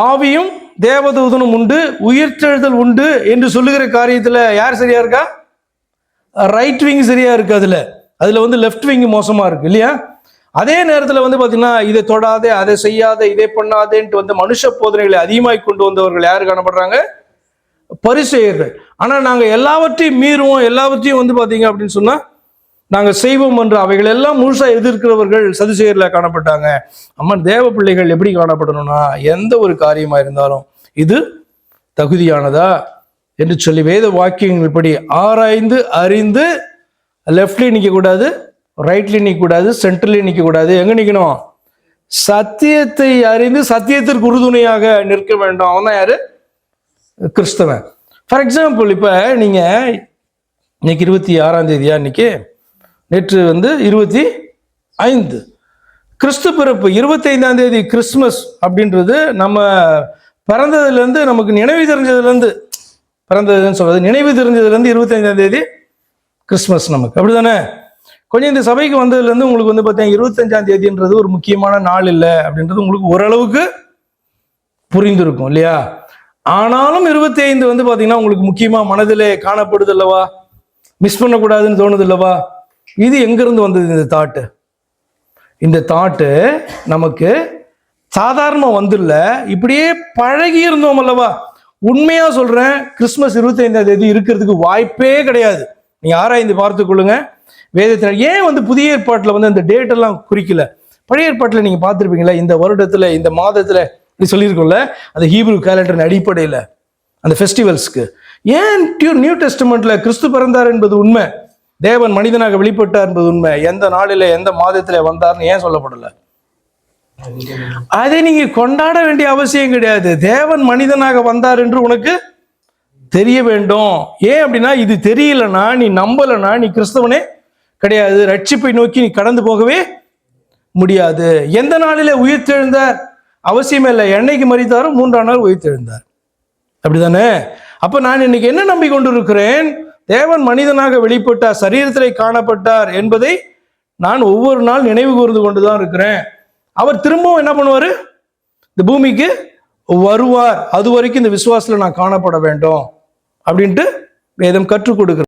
ஆவியும் தேவதூதனும் உண்டு, உயிர்த்தெழுதல் உண்டு என்று சொல்லுகிற காரியத்துல யார் சரியா இருக்கா? ரைட் விங் சரியா இருக்கு. அதுல வந்து லெஃப்ட் விங் மோசமா இருக்கு இல்லையா? அதே நேரத்தில் வந்து பார்த்தீங்கன்னா, இதை தொடாதே, அதை செய்யாதே, இதை பண்ணாதேன்ட்டு வந்து மனுஷ போதனைகளை அதிகமாய் கொண்டு வந்தவர்கள் யாரு காணப்படுறாங்க? பரிசேயர்கள். ஆனால் நாங்கள் எல்லாவற்றையும் மீறுவோம், எல்லாவற்றையும் வந்து பார்த்தீங்க அப்படின்னு சொன்னா நாங்கள் செய்வோம் என்று அவைகள் எல்லாம் முழுசா எதிர்க்கிறவர்கள் சதுசேயர்ல காணப்பட்டாங்க. அம்மன் தேவ பிள்ளைகள் எப்படி காணப்படணும்னா, எந்த ஒரு காரியமா இருந்தாலும் இது தகுதியானதா என்று சொல்லி வேத வாக்கியங்கள் படி ஆராய்ந்து அறிந்து லெஃப்ட்லேயும் நிற்கக்கூடாது, ரைட்லேயும் நிற்கக்கூடாது, சென்டர்லேயும் நிற்கக்கூடாது. எங்கே நிற்கணும்? சத்தியத்தை அறிந்து சத்தியத்திற்கு உறுதுணையாக நிற்க வேண்டும். அவன் தான் யாரு? கிறிஸ்தவன். ஃபார் எக்ஸாம்பிள், இப்போ நீங்கள் இன்னைக்கு 26ஆம் தேதியா? இன்னைக்கு நேற்று வந்து 25 கிறிஸ்து பிறப்பு. 25ஆம் தேதி கிறிஸ்துமஸ் அப்படின்றது நம்ம பிறந்ததுலேருந்து, நமக்கு நினைவு தெரிஞ்சதுலேருந்து, பிறந்ததுன்னு சொல்றது நினைவு தெரிஞ்சதுலேருந்து 25ஆம் தேதி கிறிஸ்துமஸ் நமக்கு, அப்படிதானே? கொஞ்சம் இந்த சபைக்கு வந்ததுலேருந்து உங்களுக்கு வந்து பார்த்தீங்கன்னா 25ஆம் தேதின்றது ஒரு முக்கியமான நாள் இல்லை அப்படின்றது உங்களுக்கு ஓரளவுக்கு புரிந்திருக்கும் இல்லையா? ஆனாலும் 25 வந்து பார்த்தீங்கன்னா உங்களுக்கு முக்கியமாக மனதிலே காணப்படுது அல்லவா? மிஸ் பண்ணக்கூடாதுன்னு தோணுது இல்லவா? இது எங்கிருந்து வந்தது இந்த தாட்டு? இந்த தாட்டு நமக்கு சாதாரணமாக வந்துடல, இப்படியே பழகி இருந்தோம் அல்லவா? உண்மையா சொல்றேன், கிறிஸ்துமஸ் 25ஆம் தேதி இருக்கிறதுக்கு வாய்ப்பே கிடையாது. நீங்க ஆராய்ந்து பார்த்து கொள்ளுங்க. வேதத்தில் ஏன் வந்து புதிய ஏற்பாட்டில் வந்து அந்த டேட் எல்லாம் குறிக்கல? பழைய ஏற்பாட்டில் நீங்க பார்த்துருப்பீங்களா, இந்த வருடத்துல இந்த மாதத்துல இப்படி சொல்லியிருக்கோம்ல, அந்த ஹீப்ரு கேலண்டரின் அடிப்படையில் அந்த ஃபெஸ்டிவல்ஸ்க்கு. ஏன் நியூ டெஸ்டமெண்ட்ல கிறிஸ்து பிறந்தார் என்பது உண்மை, தேவன் மனிதனாக வெளிப்பட்டார் என்பது உண்மை, எந்த நாளில எந்த மாதத்துல வந்தார்னு ஏன் சொல்லப்படல? அதை நீங்க கொண்டாட வேண்டிய அவசியம் கிடையாது. தேவன் மனிதனாக வந்தார் என்று உனக்கு தெரிய வேண்டும். ஏன் அப்படின்னா, இது தெரியலனா, நீ நம்பலனா, நீ கிறிஸ்தவனே கிடையாது. ரட்சிப்பை நோக்கி நீ கடந்து போகவே முடியாது. எந்த நாளில உயிர்த்தெழுந்தார் அவசியமே இல்லை. என்னைக்கு மரித்தாரோ 3ஆம் நாள் உயிர்த்தெழுந்தார், அப்படிதானே? அப்ப நான் இன்னைக்கு என்ன நம்பிக்கொண்டு இருக்கிறேன்? தேவன் மனிதனாக வெளிப்பட்டார், சரீரத்திலே காணப்பட்டார் என்பதை நான் ஒவ்வொரு நாள் நினைவு கூர்ந்து கொண்டுதான் இருக்கிறேன். அவர் திரும்பவும் என்ன பண்ணுவாரு? இந்த பூமிக்கு வருவார். அது வரைக்கும் இந்த விசுவாசத்துல நான் காணப்பட வேண்டும் அப்படின்ட்டு வேதம் கற்றுக் கொடுக்குறேன்.